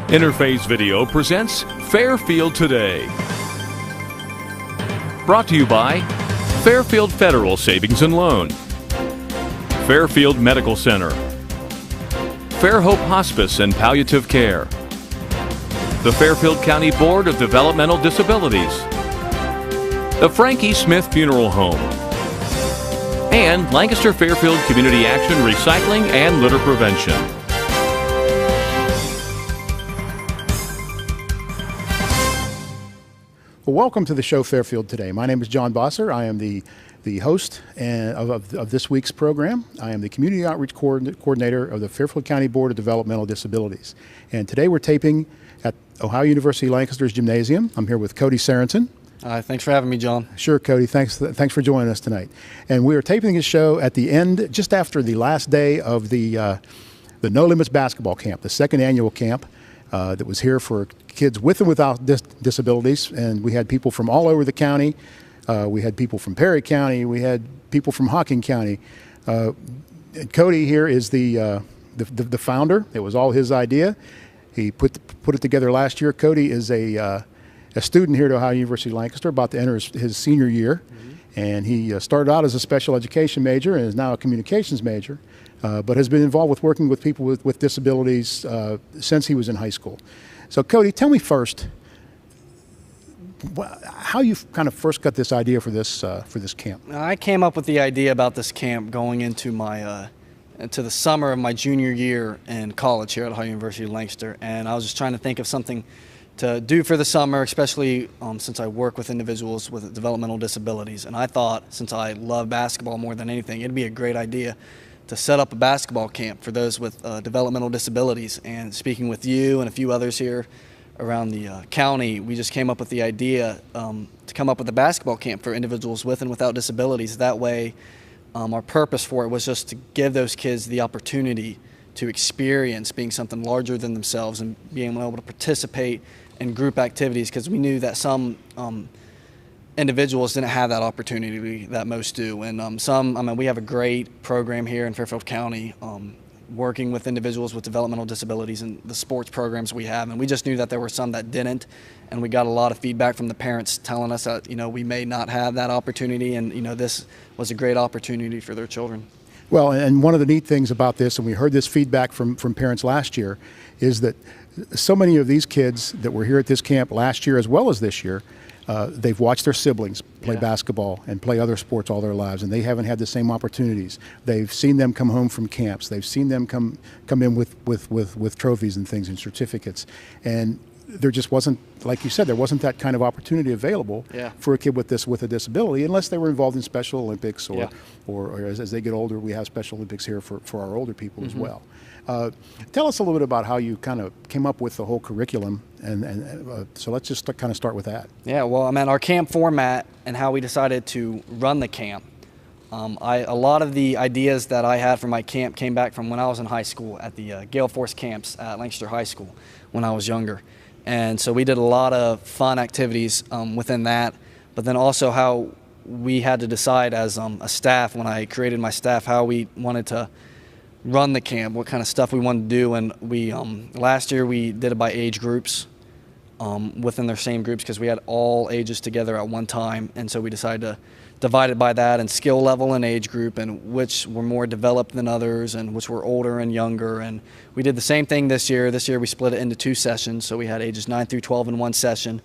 Interface Video presents Fairfield Today. Brought to you by Fairfield Federal Savings and Loan, Fairfield Medical Center, Fair Hope Hospice and Palliative Care, the Fairfield County Board of Developmental Disabilities, the Frankie Smith Funeral Home, and Lancaster Fairfield Community Action Recycling and Litter Prevention. Well, welcome to the show Fairfield Today. My name is John Bosser. I am the host of this week's program. I am the Community Outreach Coordinator of the Fairfield County Board of Developmental Disabilities. And today we're taping at Ohio University Lancaster's Gymnasium. I'm here with Cody Sarenson. Thanks for having me, John. Sure, Cody. Thanks for joining us tonight. And we are taping this show at the end, just after the last day of the No Limits basketball camp, the second annual camp that was here for kids with and without disabilities. And we had people from all over the county. We had people from Perry County. We had people from Hocking County. Cody here is the founder. It was all his idea. He put it together last year. Cody is a student here at Ohio University Lancaster, about to enter his senior year. And he started out as a special education major and is now a communications major, but has been involved with working with people with disabilities since he was in high school. So Cody, tell me first how you kind of first got this idea for this camp. I came up with the idea about this camp going into my into the summer of my junior year in college here at Ohio University Lancaster, and I was just trying to think of something to do for the summer, especially since I work with individuals with developmental disabilities. And I thought, since I love basketball more than anything, it'd be a great idea to set up a basketball camp for those with developmental disabilities. And speaking with you and a few others here around the county, we just came up with the idea to come up with a basketball camp for individuals with and without disabilities. That way, our purpose for it was just to give those kids the opportunity to experience being something larger than themselves and being able to participate in group activities, because we knew that some individuals didn't have that opportunity that most do. And we have a great program here in Fairfield County working with individuals with developmental disabilities and the sports programs we have. And we just knew that there were some that didn't. And we got a lot of feedback from the parents telling us that, we may not have that opportunity, and, this was a great opportunity for their children. Well, and one of the neat things about this, and we heard this feedback from parents last year, is that so many of these kids that were here at this camp last year as well as this year, they've watched their siblings play basketball and play other sports all their lives, and they haven't had the same opportunities. They've seen them come home from camps. They've seen them come in with trophies and things and certificates. And there just wasn't, like you said, there wasn't that kind of opportunity available for a kid with a disability, unless they were involved in Special Olympics or as they get older, we have Special Olympics here for our older people as well. Tell us a little bit about how you kind of came up with the whole curriculum, and so let's just kind of start with that. Yeah, well, our camp format and how we decided to run the camp. A lot of the ideas that I had for my camp came back from when I was in high school at the Gale Force camps at Lancaster High School when I was younger. And so we did a lot of fun activities within that, but then also how we had to decide as a staff, when I created my staff, how we wanted to run the camp, what kind of stuff we wanted to do. And we last year we did it by age groups within their same groups, because we had all ages together at one time, and so we decided to divide it by that and skill level and age group, and which were more developed than others and which were older and younger. And we did the same thing this year. This year we split it into 2 sessions, so we had ages 9 through 12 in one session,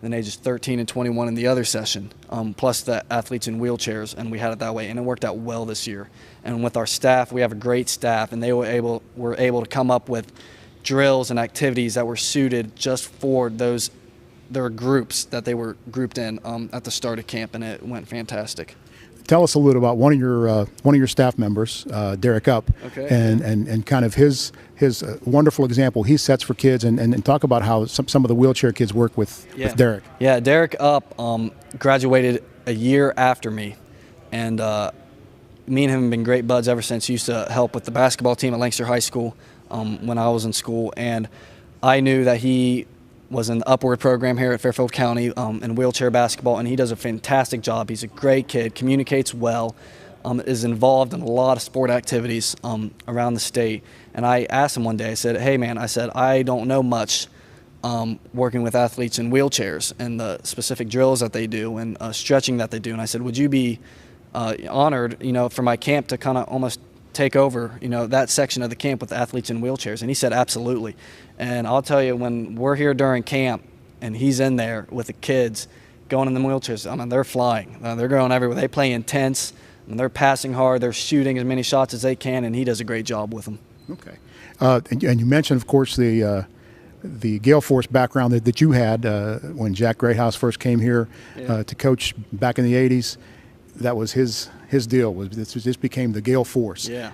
then ages 13 and 21 in the other session, plus the athletes in wheelchairs, and we had it that way, and it worked out well this year. And with our staff, we have a great staff, and they were able to come up with drills and activities that were suited just for their groups that they were grouped in at the start of camp, and it went fantastic. Tell us a little about one of your staff members, Derek Up, and kind of his wonderful example he sets for kids, and talk about how some of the wheelchair kids work with Derek. Yeah, Derek Up graduated a year after me, and me and him have been great buds ever since. He used to help with the basketball team at Lancaster High School when I was in school, and I knew that he was in the Upward program here at Fairfield County in wheelchair basketball, and he does a fantastic job. He's a great kid, communicates well, is involved in a lot of sport activities around the state. And I asked him one day, I said, hey man, I said, I don't know much working with athletes in wheelchairs and the specific drills that they do and stretching that they do. And I said, would you be honored, for my camp to kind of almost take over, that section of the camp with athletes in wheelchairs? And he said, absolutely. And I'll tell you, when we're here during camp and he's in there with the kids going in the wheelchairs, I mean, they're flying. They're going everywhere. They play intense. And they're passing hard. They're shooting as many shots as they can, and he does a great job with them. Okay. And you mentioned, of course, the Gale Force background that you had when Jack Greathouse first came here to coach back in the 80s. That was his deal. This became the Gale Force. Yeah.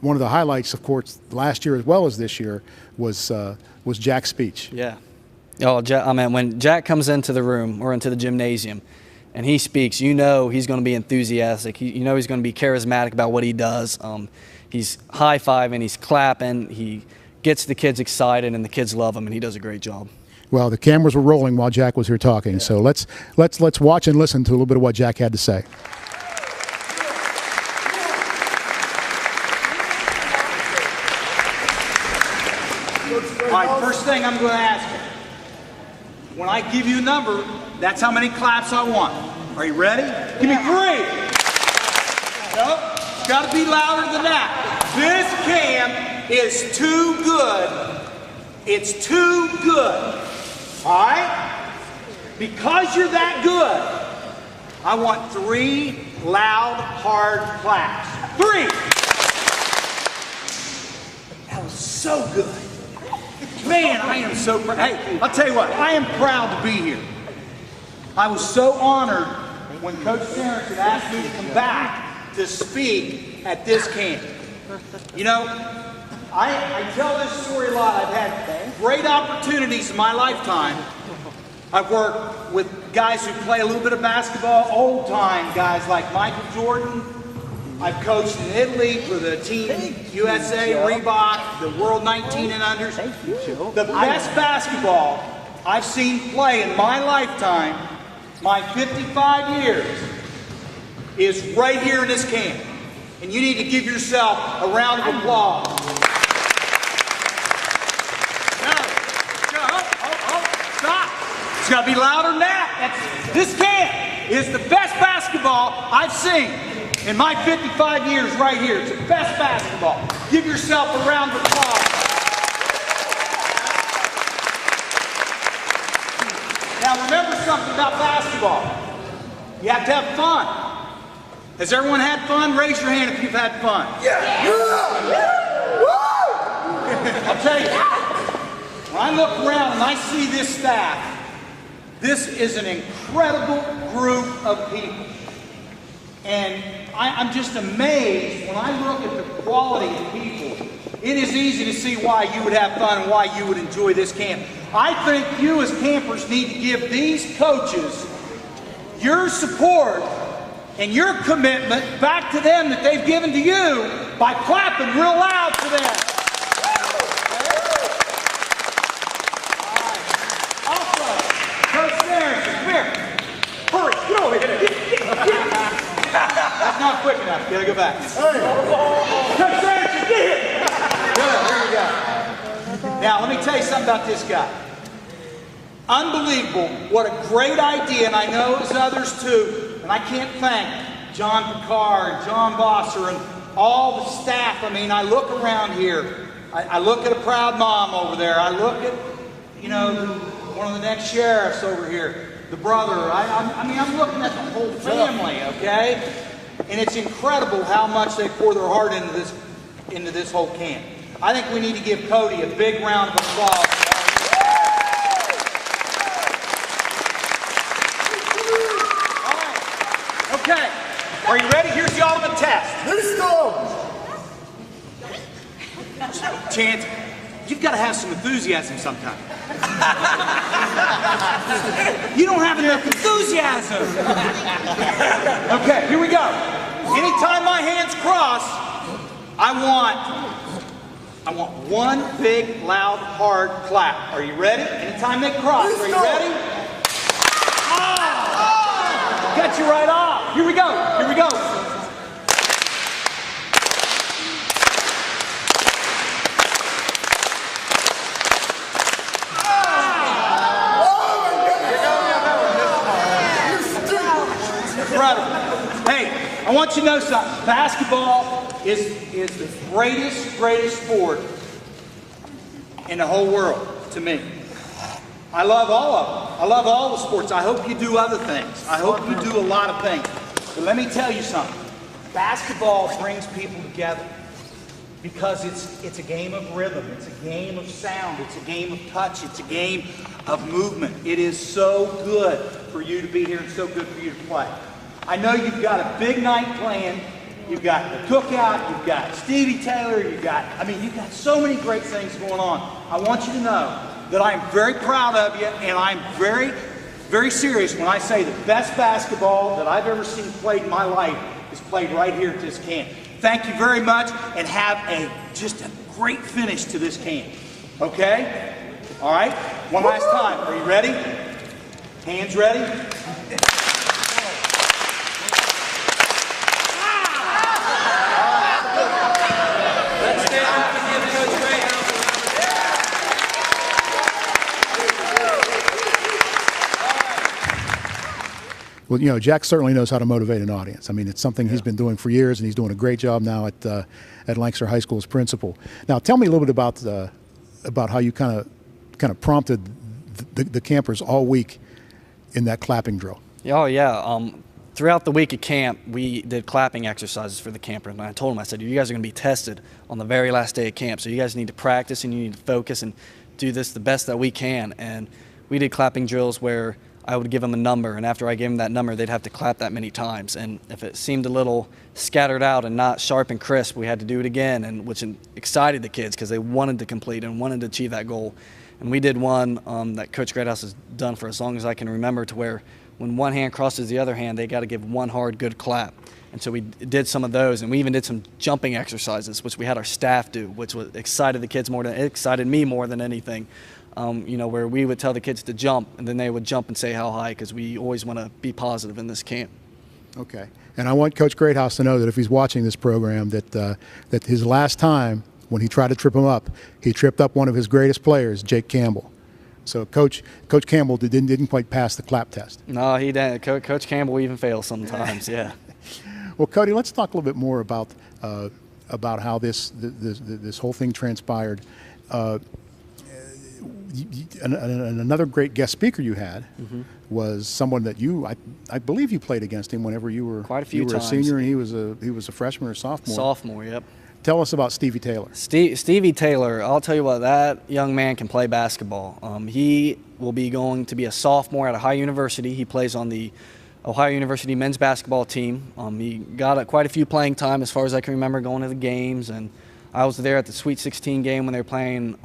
One of the highlights, of course, last year as well as this year was Jack's speech. Yeah. Oh, when Jack comes into the room or into the gymnasium and he speaks, he's going to be enthusiastic. He's going to be charismatic about what he does. He's high-fiving, he's clapping, he gets the kids excited, and the kids love him, and he does a great job. Well, the cameras were rolling while Jack was here talking, so let's watch and listen to a little bit of what Jack had to say. All right, first thing I'm going to ask you. When I give you a number, that's how many claps I want. Are you ready? Give me 3. Nope, it's got to be louder than that. This camp is too good. It's too good. All right? Because you're that good, I want 3 loud, hard claps. 3. That was so good. Man, I am so proud. Hey, I'll tell you what, I am proud to be here. I was so honored when Coach Terrence had asked me to come back to speak at this camp. I tell this story a lot. I've had great opportunities in my lifetime. I've worked with guys who play a little bit of basketball, old-time guys like Michael Jordan. I've coached in Italy for the Team USA, Reebok, the World 19 and unders. The best basketball I've seen play in my lifetime, my 55 years, is right here in this camp. And you need to give yourself a round of applause. Stop. It's got to be louder than that. This camp is the best basketball I've seen in my 55 years right here. It's the best basketball. Give yourself a round of applause. Now remember something about basketball. You have to have fun. Has everyone had fun? Raise your hand if you've had fun. Yeah. I'll tell you, when I look around and I see this staff, this is an incredible group of people. And I'm just amazed when I look at the quality of people. It is easy to see why you would have fun and why you would enjoy this camp. I think you as campers need to give these coaches your support and your commitment back to them that they've given to you by clapping real loud for them. Also, Coach Terrence, come here. Hurry, get over here. That's not quick enough. You gotta go back. Coach Terrence, get here. Good, here we go. Now, let me tell you something about this guy. Unbelievable. What a great idea, and I know there's others too. And I can't thank John Picard, John Bosser, and all the staff. I mean, I look around here. I look at a proud mom over there. I look at, one of the next sheriffs over here, the brother. I'm looking at the whole family, okay? And it's incredible how much they pour their heart into this whole camp. I think we need to give Cody a big round of applause. Okay, are you ready? Here's the ultimate test. Let's go! Chance, you've got to have some enthusiasm sometime. You don't have enough enthusiasm. Okay, here we go. Anytime my hands cross, I want one big, loud, hard clap. Are you ready? Anytime they cross, are you ready? Cut you right off. Here we go. Here we go. Incredible. Hey, I want you to know something. Basketball is the greatest sport in the whole world to me. I love all of them. I love all the sports. I hope you do other things. I hope you do a lot of things. But let me tell you something. Basketball brings people together because it's a game of rhythm. It's a game of sound. It's a game of touch. It's a game of movement. It is so good for you to be here and so good for you to play. I know you've got a big night planned. You've got the cookout, you've got Stevie Taylor, you've got so many great things going on. I want you to know that I'm very proud of you, and I'm very, very serious when I say the best basketball that I've ever seen played in my life is played right here at this camp. Thank you very much, and have just a great finish to this camp. Okay? All right? One last time. Are you ready? Hands ready? Well, you know, Jack certainly knows how to motivate an audience. I mean, it's something he's been doing for years, and he's doing a great job now at Lancaster High School as principal. Now, tell me a little bit about how you kind of prompted the campers all week in that clapping drill. Oh yeah. Throughout the week at camp, we did clapping exercises for the campers, and I told them, I said, you guys are going to be tested on the very last day of camp, so you guys need to practice and you need to focus and do this the best that we can. And we did clapping drills where I would give them a number, and after I gave them that number, they'd have to clap that many times. And if it seemed a little scattered out and not sharp and crisp, we had to do it again, and which excited the kids because they wanted to complete and wanted to achieve that goal. And we did one that Coach Greathouse has done for as long as I can remember, to where when one hand crosses the other hand, they got to give one hard, good clap. And so we did some of those, and we even did some jumping exercises, which we had our staff do, which excited the kids more than it excited me more than anything. You know, where we would tell the kids to jump, and then they would jump and say how high, because we always want to be positive in this camp. Okay. And I want Coach Greathouse to know that if he's watching this program, that his last time when he tried to trip him up, he tripped up one of his greatest players, Jake Campbell. So Coach Campbell didn't quite pass the clap test. No, he didn't. Coach Campbell even fails sometimes, yeah. Well, Cody, let's talk a little bit more about how this whole thing transpired. And another great guest speaker you had was someone that I believe you played against him whenever you were quite a few times. A senior and he was a freshman or sophomore. Sophomore, yep. Tell us about Stevie Taylor. Stevie Taylor, I'll tell you what, that young man can play basketball. He will be going to be a sophomore at Ohio University. He plays on the Ohio University men's basketball team. He got quite a few playing time as far as I can remember, going to the games, and I was there at the Sweet 16 game when they were playing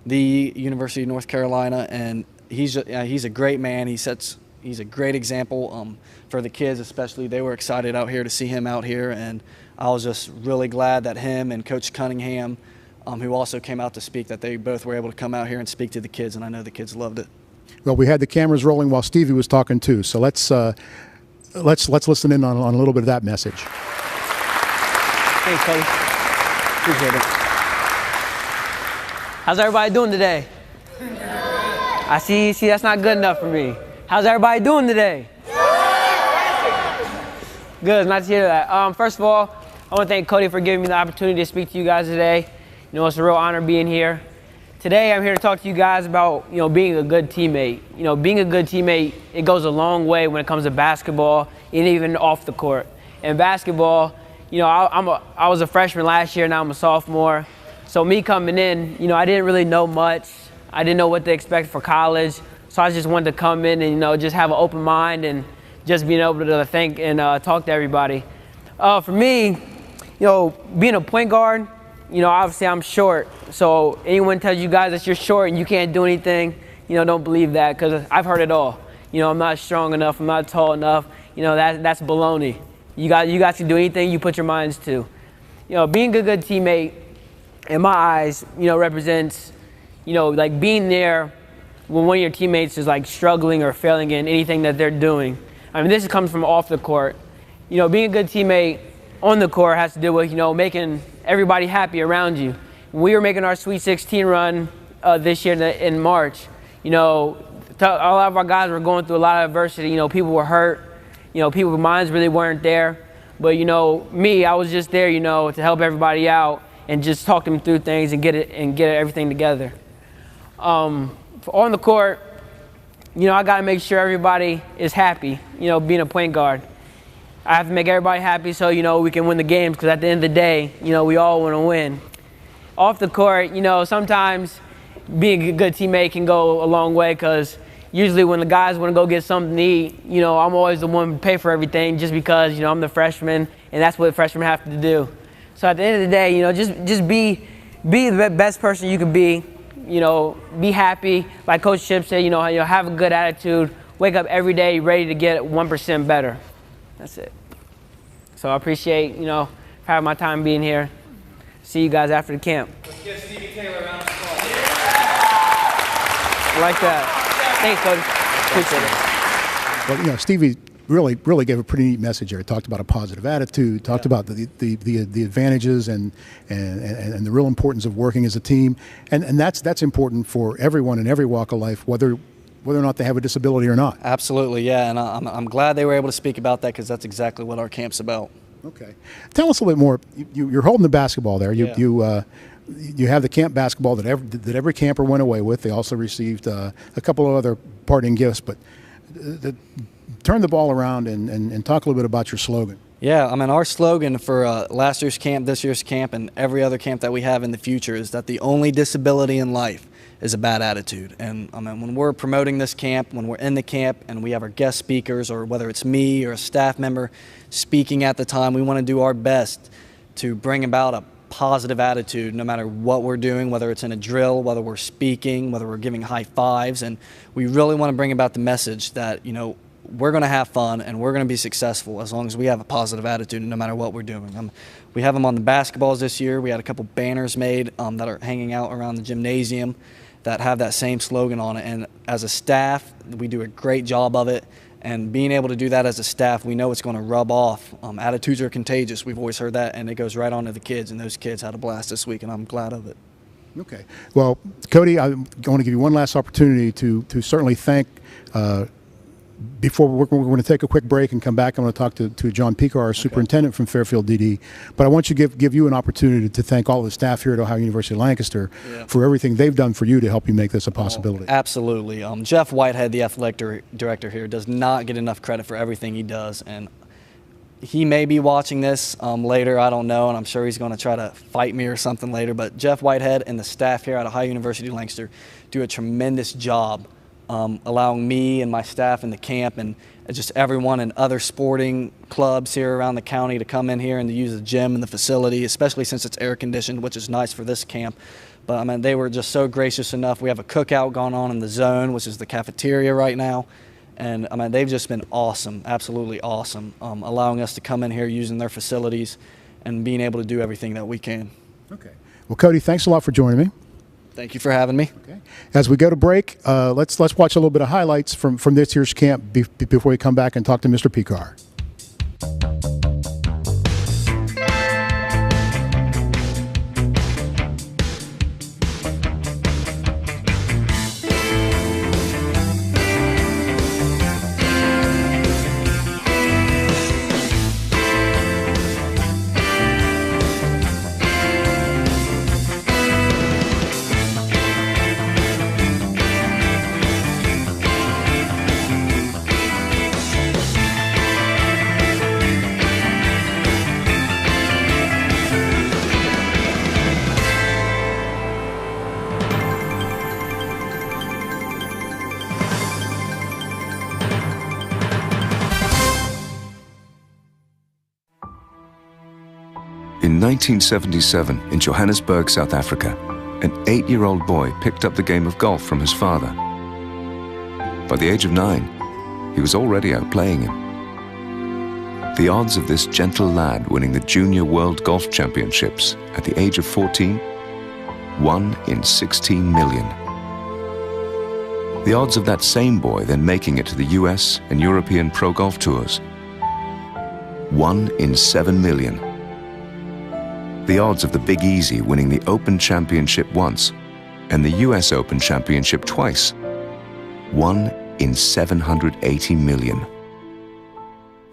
the University of North Carolina, and he's a great man. He's a great example for the kids, especially. They were excited out here to see him out here, and I was just really glad that him and Coach Cunningham, who also came out to speak, that they both were able to come out here and speak to the kids, and I know the kids loved it. Well, we had the cameras rolling while Stevie was talking too, so let's listen in on a little bit of that message. Thanks, Cody. Appreciate it. How's everybody doing today? I see, that's not good enough for me. How's everybody doing today? Good, it's nice to hear that. First of all, I want to thank Cody for giving me the opportunity to speak to you guys today. You know, it's a real honor being here. Today, I'm here to talk to you guys about, you know, being a good teammate. You know, being a good teammate, it goes a long way when it comes to basketball and even off the court. In basketball, you know, I was a freshman last year, now I'm a sophomore. So me coming in, you know, I didn't really know much. I didn't know what to expect for college. So I just wanted to come in and, you know, just have an open mind and just being able to think and talk to everybody. For me, you know, being a point guard, you know, obviously I'm short. So anyone tells you guys that you're short and you can't do anything, you know, don't believe that, because I've heard it all. You know, I'm not strong enough, I'm not tall enough. You know, that's baloney. You guys can do anything you put your minds to. You know, being a good teammate, in my eyes, you know, represents, you know, like being there when one of your teammates is like struggling or failing in anything that they're doing. I mean, this comes from off the court. You know, being a good teammate on the court has to do with, you know, making everybody happy around you. When we were making our Sweet 16 run this year in March, you know, a lot of our guys were going through a lot of adversity. You know, people were hurt. You know, people's minds really weren't there. But, you know, me, I was just there, you know, to help everybody out and just talk them through things and get everything together. On the court, you know, I got to make sure everybody is happy, you know, being a point guard. I have to make everybody happy so, you know, we can win the games, because at the end of the day, you know, we all want to win. Off the court, you know, sometimes being a good teammate can go a long way, because usually when the guys want to go get something to eat, you know, I'm always the one to pay for everything, just because, you know, I'm the freshman, and that's what freshmen have to do. So at the end of the day, you know, just be the best person you can be. You know, be happy. Like Coach Chip said, you know, have a good attitude. Wake up every day ready to get 1% better. That's it. So I appreciate, you know, having my time being here. See you guys after the camp. Let's give Stevie Taylor a round of applause. I like that. Thanks, Coach. Appreciate it. Well, you know, Stevie really gave a pretty neat message here. He talked about a positive attitude, talked about the advantages and the real importance of working as a team, and that's important for everyone in every walk of life, whether or not they have a disability or not. Absolutely, yeah, and I'm glad they were able to speak about that, because that's exactly what our camp's about. Okay, tell us a little bit more. You're holding the basketball there. You have the camp basketball that every camper went away with. They also received a couple of other parting gifts, but turn the ball around and talk a little bit about your slogan. Yeah, I mean, our slogan for last year's camp, this year's camp, and every other camp that we have in the future is that the only disability in life is a bad attitude. And I mean, when we're promoting this camp, when we're in the camp and we have our guest speakers, or whether it's me or a staff member speaking at the time, we want to do our best to bring about a positive attitude no matter what we're doing, whether it's in a drill, whether we're speaking, whether we're giving high fives. And we really want to bring about the message that, you know, we're going to have fun and we're going to be successful as long as we have a positive attitude no matter what we're doing. We have them on the basketballs this year. We had a couple banners made that are hanging out around the gymnasium that have that same slogan on it. And as a staff, we do a great job of it. And being able to do that as a staff, we know it's going to rub off. Attitudes are contagious. We've always heard that, and it goes right on to the kids. And those kids had a blast this week, and I'm glad of it. Okay. Well, Cody, I want to give you one last opportunity to certainly thank. Before we're going to take a quick break and come back, I'm going to talk to John Picar, our superintendent from Fairfield DD. But I want you to give you an opportunity to thank all the staff here at Ohio University Lancaster for everything they've done for you to help you make this a possibility. Absolutely. Jeff Whitehead, the athletic director here, does not get enough credit for everything he does. And he may be watching this later, I don't know, and I'm sure he's going to try to fight me or something later. But Jeff Whitehead and the staff here at Ohio University Lancaster do a tremendous job allowing me and my staff in the camp and just everyone in other sporting clubs here around the county to come in here and to use the gym and the facility, especially since it's air conditioned, which is nice for this camp. But I mean, they were just so gracious enough. We have a cookout going on in the zone, which is the cafeteria right now. And I mean, they've just been awesome, absolutely awesome, allowing us to come in here using their facilities and being able to do everything that we can. Okay. Well, Cody, thanks a lot for joining me. Thank you for having me. Okay. As we go to break, let's watch a little bit of highlights from this year's camp before we come back and talk to Mr. Picar. In 1977, in Johannesburg, South Africa, an 8-year-old boy picked up the game of golf from his father. By the age of 9, he was already outplaying him. The odds of this gentle lad winning the Junior World Golf Championships at the age of 14, 1 in 16 million. The odds of that same boy then making it to the US and European Pro Golf Tours? 1 in 7 million. The odds of the Big Easy winning the Open Championship once and the US Open Championship twice? 1 in 780 million.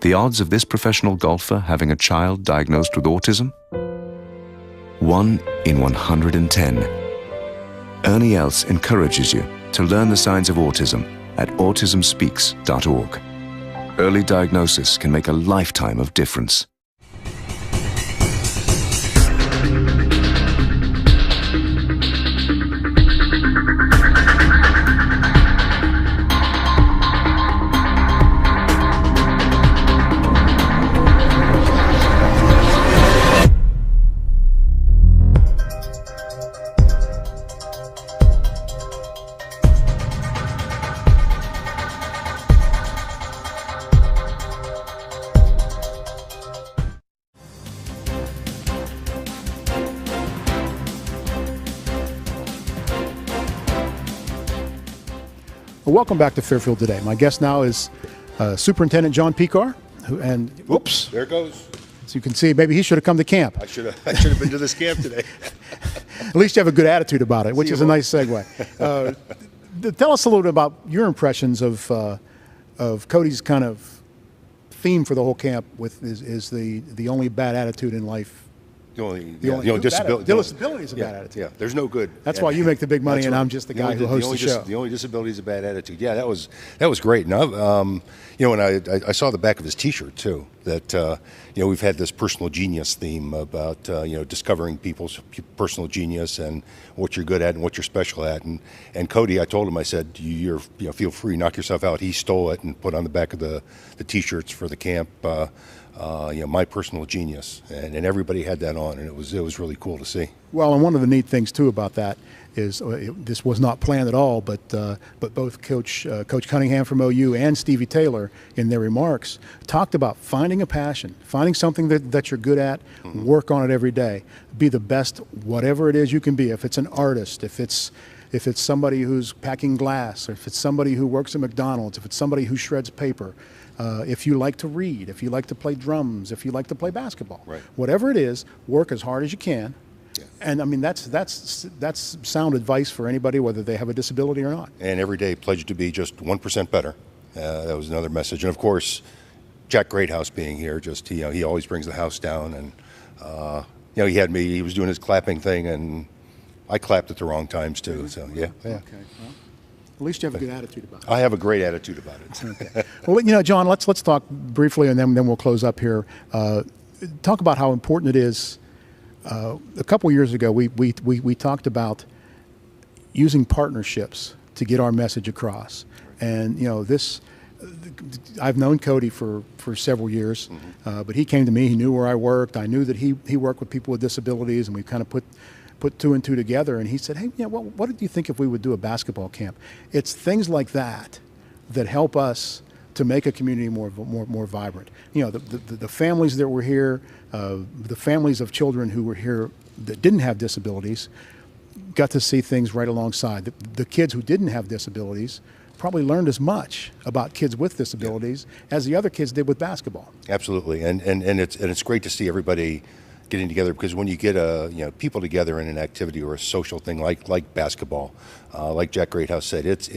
The odds of this professional golfer having a child diagnosed with autism? 1 in 110. Ernie Els encourages you to learn the signs of autism at autismspeaks.org. Early diagnosis can make a lifetime of difference. Well, welcome back to Fairfield Today. My guest now is Superintendent John Pekar, and Whoops, there it goes. as you can see, maybe he should have come to camp. I should have been to this camp today. At least you have a good attitude about it, which is a nice segue. Tell us a little bit about your impressions of Cody's kind of theme for the whole camp. Is the only bad attitude in life. The only Disability is a bad attitude. Yeah, there's no good. That's why you make the big money, and I'm just the guy who hosts the show. The only disability is a bad attitude. Yeah, that was great. And when I saw the back of his T-shirt too, that we've had this personal genius theme about discovering people's personal genius and what you're good at and what you're special at. And Cody, I told him, I said, you're feel free, knock yourself out. He stole it and put on the back of the T-shirts for the camp. My personal genius, and everybody had that on, and it was really cool to see. Well, and one of the neat things too about that is this was not planned at all, but both Coach Cunningham from OU and Stevie Taylor in their remarks talked about finding a passion, finding something that you're good at, work on it every day, be the best whatever it is you can be. If it's an artist, if it's somebody who's packing glass, or if it's somebody who works at McDonald's, if it's somebody who shreds paper. If you like to read, if you like to play drums, if you like to play basketball, right. Whatever it is, work as hard as you can. Yeah. And I mean, that's sound advice for anybody, whether they have a disability or not. And every day pledge to be just 1% better. That was another message. And of course, Jack Greathouse being here, he always brings the house down. And he was doing his clapping thing, and I clapped at the wrong times too. So yeah. Okay. Well, at least you have a good attitude about it. I have a great attitude about it. Okay. Well, John, let's talk briefly, and then we'll close up here. Talk about how important it is. A couple years ago, we talked about using partnerships to get our message across. And I've known Cody for several years, but he came to me. He knew where I worked. I knew that he worked with people with disabilities, and we kind of put two and two together, and he said, hey, what did you think if we would do a basketball camp? It's things like that help us to make a community more vibrant. The families that were here, the families of children who were here that didn't have disabilities got to see things right alongside. The kids who didn't have disabilities probably learned as much about kids with disabilities as the other kids did with basketball. Absolutely, and it's great to see everybody getting together, because when you get people together in an activity or a social thing like basketball, like Jack Greathouse said, it's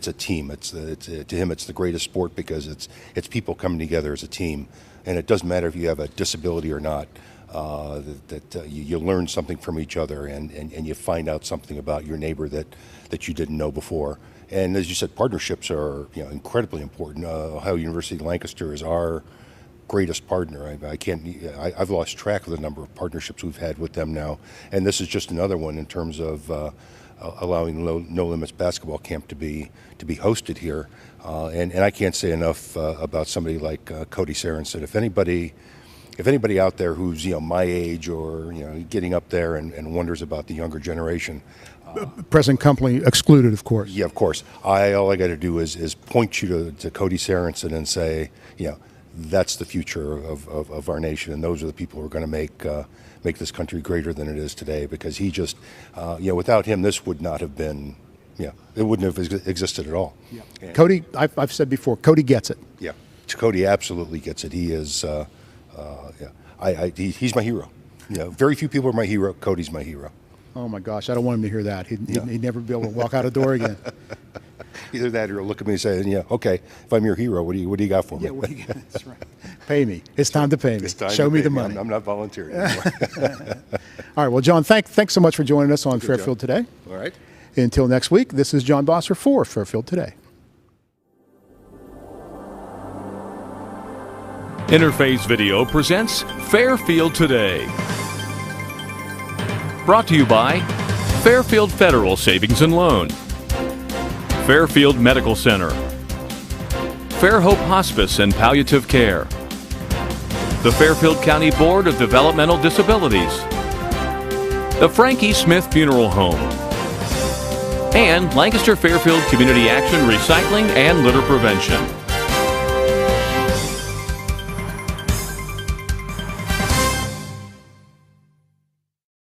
a team. To him, it's the greatest sport because it's people coming together as a team, and it doesn't matter if you have a disability or not. You learn something from each other, and you find out something about your neighbor that you didn't know before. And as you said, partnerships are incredibly important. Ohio University Lancaster is our greatest partner. I've lost track of the number of partnerships we've had with them now, and this is just another one in terms of allowing No Limits basketball camp to be hosted here. And I can't say enough about somebody like Cody Sarensen. If anybody out there who's my age or getting up there and wonders about the younger generation. Present company excluded, of course. Yeah, of course. All I got to do is point you to Cody Sarensen and say, that's the future of our nation, and those are the people who are going to make this country greater than it is today. Because he just, without him, this would not have been it wouldn't have existed at all. Yeah. Cody, I've said before, Cody gets it. Yeah, Cody absolutely gets it. He is, he's my hero. Very few people are my hero. Cody's my hero. Oh my gosh, I don't want him to hear that. He'd never be able to walk out a door again. Either that, or he'll look at me and say, "Yeah, okay, if I'm your hero, what do you got for me?" Yeah, what do you got? That's right. Pay me. It's time to pay me. Show me the money. I'm not volunteering anymore. All right. Well, John, thanks so much for joining us on Fairfield Today. All right. Until next week, this is John Bosser for Fairfield Today. Interface Video presents Fairfield Today. Brought to you by Fairfield Federal Savings and Loan, Fairfield Medical Center, Fair Hope Hospice and Palliative Care, the Fairfield County Board of Developmental Disabilities, the Frankie Smith Funeral Home, and Lancaster Fairfield Community Action Recycling and Litter Prevention.